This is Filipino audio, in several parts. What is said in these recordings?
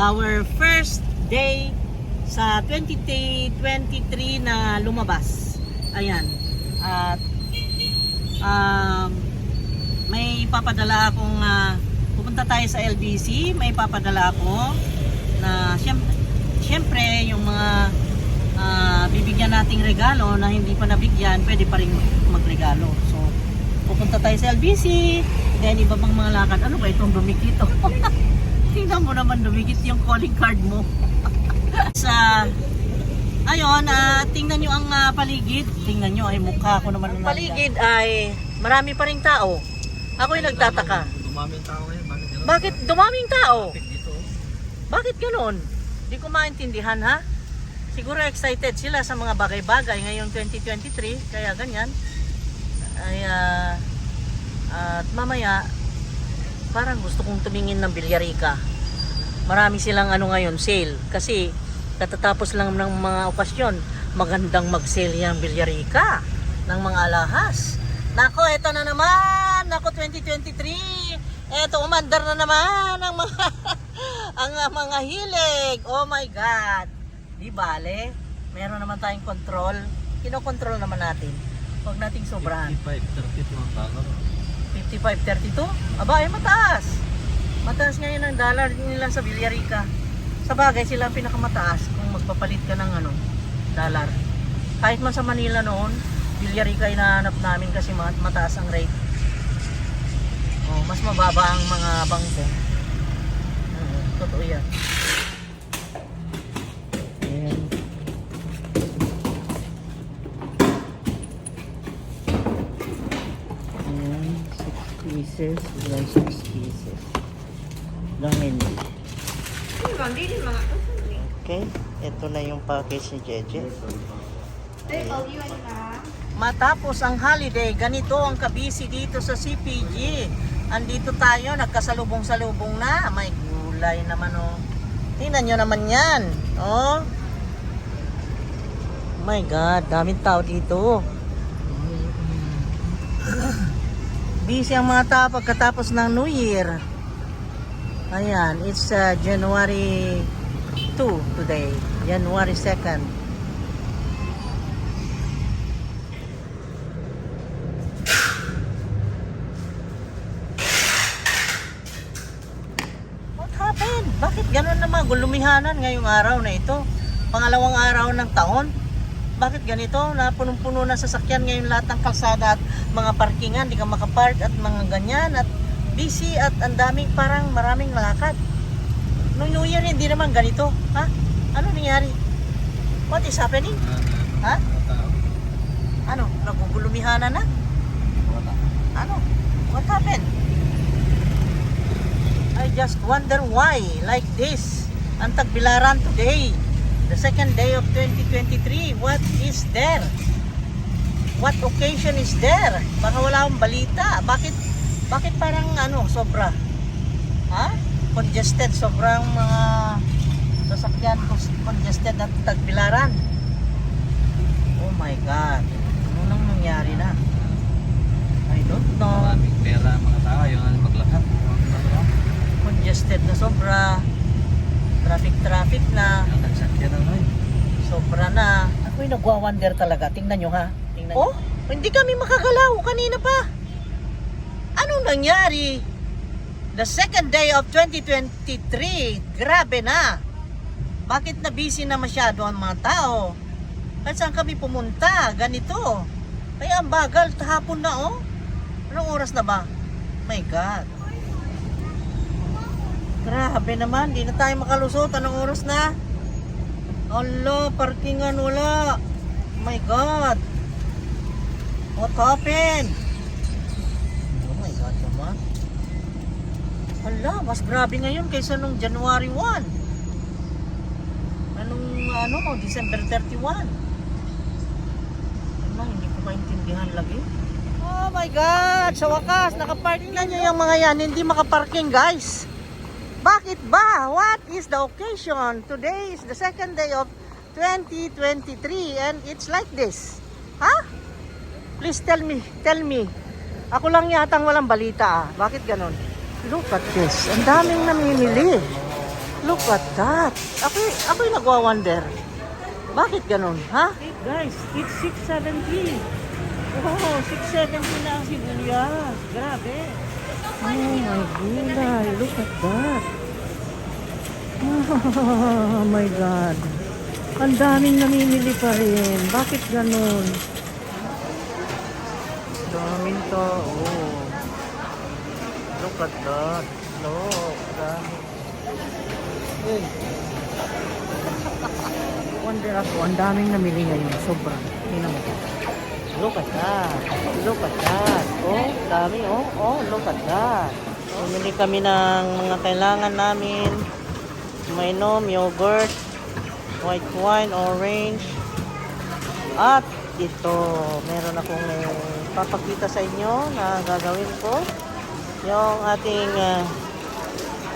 our first day sa 2023 na lumabas. Ayan. At may papadala akong pupunta tayo sa LBC. May papadala ako na syempre yung mga bibigyan nating regalo na hindi pa nabigyan, pwede pa rin magregalo. So pupunta tayo sa LBC, then iba pang mga lakad. Ano ba itong dumikit? Tingnan mo naman, dumikit yung calling card mo. Sa ayun, tingnan nyo ang paligid. Tingnan nyo, ay mukha ko naman. Ang paligid ay marami pa ring tao. Ako'y nagtataka. Dumaming tao ngayon. Bakit dumaming tao? Bakit ganoon? Di ko maintindihan, ha? Siguro excited sila sa mga bagay-bagay ngayong 2023, kaya ganyan. Ay, at mamaya parang gusto kong tumingin ng Villarica. Marami silang ngayon, sale. Kasi katatapos lang ng mga okasyon, magandang mag-sale yung Villarica ng mga alahas. Nako, eto na naman. Nako, 2023. Eto, umandar na naman ang mga ang mga hilig. Oh my God. Di bale, meron naman tayong control. Kinokontrol naman natin. Huwag nating sobrahan. 55.32 ang dollar. 55.32? Aba, ay mataas. Mataas ngayon ang dollar nila sa Villarica. Sa bagay, sila ang pinakamataas kung magpapalit ka ng dollar. Kahit man sa Manila noon, Villarica ay nahanap namin kasi mataas ang rate. Oh, mas mababa ang mga bangko. Totoo yan. Ayan. Ayan, 6 pieces. Ayan, 6 pieces. Lamin. Okay, ito na yung package ni Jeje. Matapos ang holiday, ganito ang kabisi dito sa CPG. Andito tayo, nagkasalubong-salubong na. May gulay naman, oh. Tingnan nyo naman yan. Oh. My God, daming tao dito. Busy ang mga tao pagkatapos ng New Year. Ayan, it's January 2 today. January 2nd. Bakit gano'n naman gulumihanan ngayong araw na ito? Pangalawang araw ng taon. Bakit ganito? Napunong-puno na sasakyan ngayon lahat ng kalsada at mga parkingan, di ka makapark at mga ganyan at busy at ang daming parang maraming lakad. Noong New Year hindi naman ganito. Ha? Ano nangyari? What is happening? Ha? Ano? Nagugulumihanan na? Ano? What happened? I just wonder why like this ang Tagbilaran today, the second day of 2023. What is there? What occasion is there? Baka wala akong balita. Bakit parang sobra? Ha? Congested, sobrang mga sasakyan congested at Tagbilaran. Oh my God. Ano nang nangyari na? I don't know. Maraming pera mga tao yung maglakad. Congested na sobra. Traffic na. Nagsakyan na ngayon. Sobra na. Ako'y nagwa-wonder talaga. Tingnan nyo, ha? Tingnan nyo. Hindi kami makagalaw kanina pa. Anong nangyari? The second day of 2023. Grabe na. Bakit na busy na masyado ang mga tao? At saan kami pumunta? Ganito. Kaya ang bagal. Hapon na, oh. Anong oras na ba? My God. Grabe naman, di na tayo makalusot. Anong oras na? Allah, parkingan wala. My God. What happened? Oh my God naman. Allah, mas grabe ngayon kaysa nung January 1. December 31. Hindi ko maintindihan lagi. Oh my God, sa wakas, nakaparking na nyo yung mga yan. Hindi makaparking, guys. Bakit ba? What is the occasion? Today is the second day of 2023 and it's like this. Ha? Please tell me. Ako lang yatang walang balita. Bakit ganon? Look at this. Ang daming namimili. Look at that. Ako'y nagwa-wonder. Bakit ganun, ha? Guys, it's 6.70. Oh, 6.70 na ang sibuyas. Grabe. Oh my gulay. Look at that. Oh my God. Ang daming namimili pa rin. Bakit ganun? Daming tao. Look at that. Look. Dami. Hey. Wonder ako. Ang daming namili ngayon. Sobrang. Tingnan mo. Look at that. Look at that. Oh, dami. Oh, look at that. Bumili kami ng mga kailangan namin. Mainom, yogurt, white wine, orange. At ito, meron akong papakita sa inyo na gagawin ko. Yung ating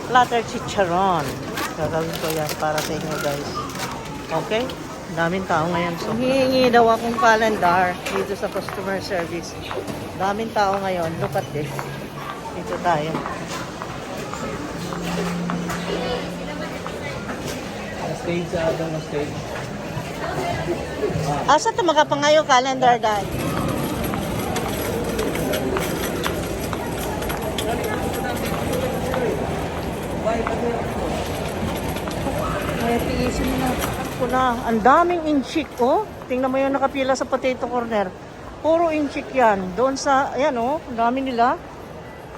platter chicharon. Gagawin ko yan para sa inyo guys. Okay? Daming tao ngayon. So, hihingi daw akong calendar dito sa customer service. Daming tao ngayon. Look at this. Dito tayo. Stage sa Adang stage. Asa ito makapangayo calendar dahil? Ay, tiisin mo na. Ako na. Ang daming inchik, oh. Tingnan mo yung nakapila sa potato corner. Puro inchik yan. Doon sa, ayan oh, ang dami nila.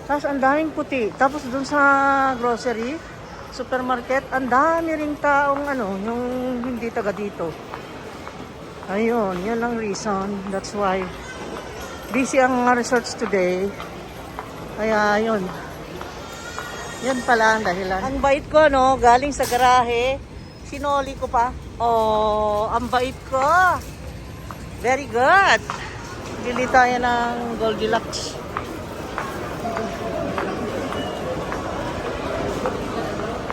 Tapos ang daming puti. Tapos doon sa grocery, supermarket, ang dami ring taong yung hindi taga dito. Ayun, yan ang reason. That's why busy ang resorts today. Kaya yun. Yan pala ang dahilan. Ang bait ko, no? Galing sa garahe. Sinoli ko pa. Oh, ang bait ko. Very good. Bili tayo ng Goldilocks.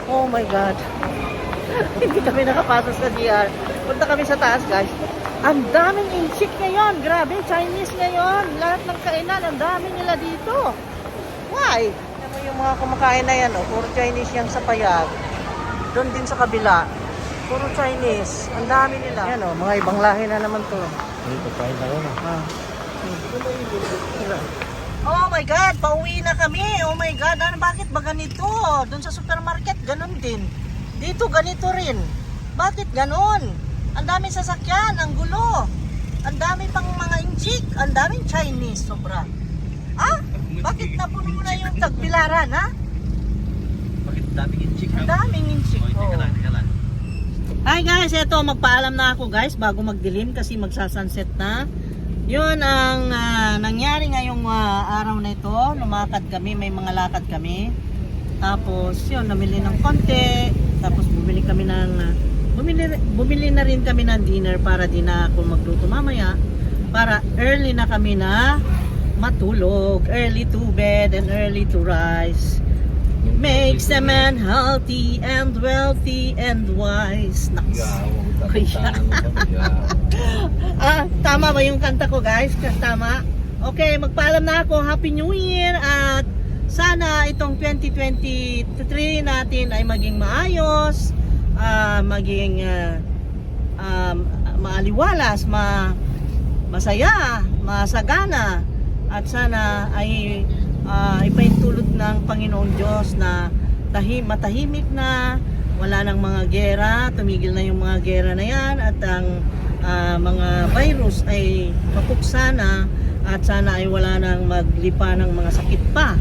Oh my God. Hindi kami nakapasok sa DR. Punta kami sa taas, guys. Ang daming inchik ngayon. Grabe, Chinese ngayon. Lahat ng kainan, ang dami nila dito. Why? Alam mo yung mga kumakain na yan, oh, puro Chinese yan sa payag. Doon din sa kabila. Puro Chinese. Ang dami nila. Yan, oh, mga ibang lahi na naman to. Dito, kain na rin. Oh my God, pauwi na kami. Oh my God, bakit ba ganito? Doon sa supermarket, ganun din. Dito, ganito rin. Bakit ganun? Ang daming sasakyan, ang gulo. Ang dami pang mga inchik. Ang daming Chinese, sobra. Ah? Bakit napuno na yung tagbilaran, ha? Bakit daming inchik? Ang daming inchik. Oh, teka lang. Hi guys, eto magpaalam na ako guys bago magdilim kasi magsasunset na. Yun ang nangyari ngayong araw na ito. Lumakad kami, may mga lakad kami. Tapos yun, namili ng konti. Tapos bumili na rin kami ng dinner para din na ako magluto mamaya. Para early na kami na matulog. Early to bed and early to rise. Makes a man healthy and wealthy and wise. Naks. Tama ba yung kanta ko guys? Tama? Okay, magpaalam na ako. Happy New Year at sana itong 2023 natin ay maging maayos, maging maaliwalas, masaya, masagana at sana ay ipaintulot ng Panginoong Diyos na matahimik na, wala nang mga gera, tumigil na yung mga gera na yan at ang mga virus ay mapuksa na at sana ay wala nang maglipa ng mga sakit pa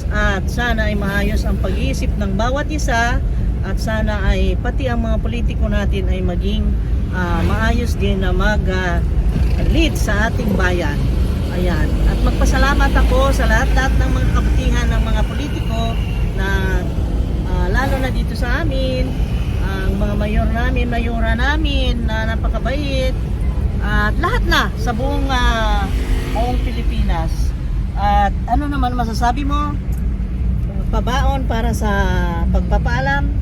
at sana ay maayos ang pag-iisip ng bawat isa at sana ay pati ang mga politiko natin ay maging maayos din na mag-lead sa ating bayan. Ayan. At magpasalamat ako sa lahat-lahat ng mga kabutihan ng mga politiko na lalo na dito sa amin, ang mga mayora namin na napakabait at lahat na sa buong Pilipinas. At ano naman masasabi mo? Pabaon para sa pagpapaalam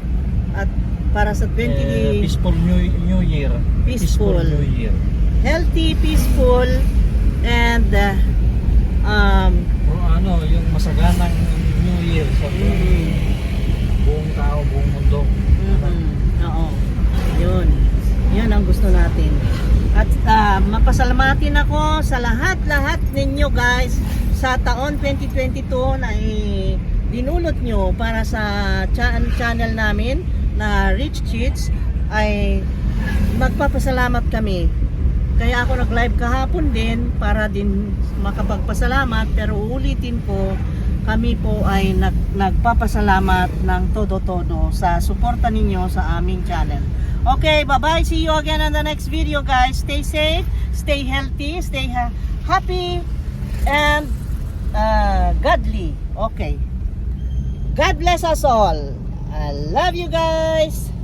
at para sa 20 peaceful New Year. Peaceful New Year. Healthy, peaceful and yung masaganang New Year sa buong tao, buong mundo. Oo. Yun. Yun ang gusto natin. At mapasalamatin ako sa lahat-lahat ninyo guys sa taon 2022 na dinulot nyo para sa channel namin na Rich Cheats. Ay magpapasalamat kami. Kaya ako nag-live kahapon din para din makapagpasalamat, pero uulitin ko, kami po ay nagpapasalamat ng todo-todo sa suporta ninyo sa aming channel. Okay, bye-bye. See you again on the next video, guys. Stay safe, stay healthy, stay happy, and godly. Okay. God bless us all. I love you guys.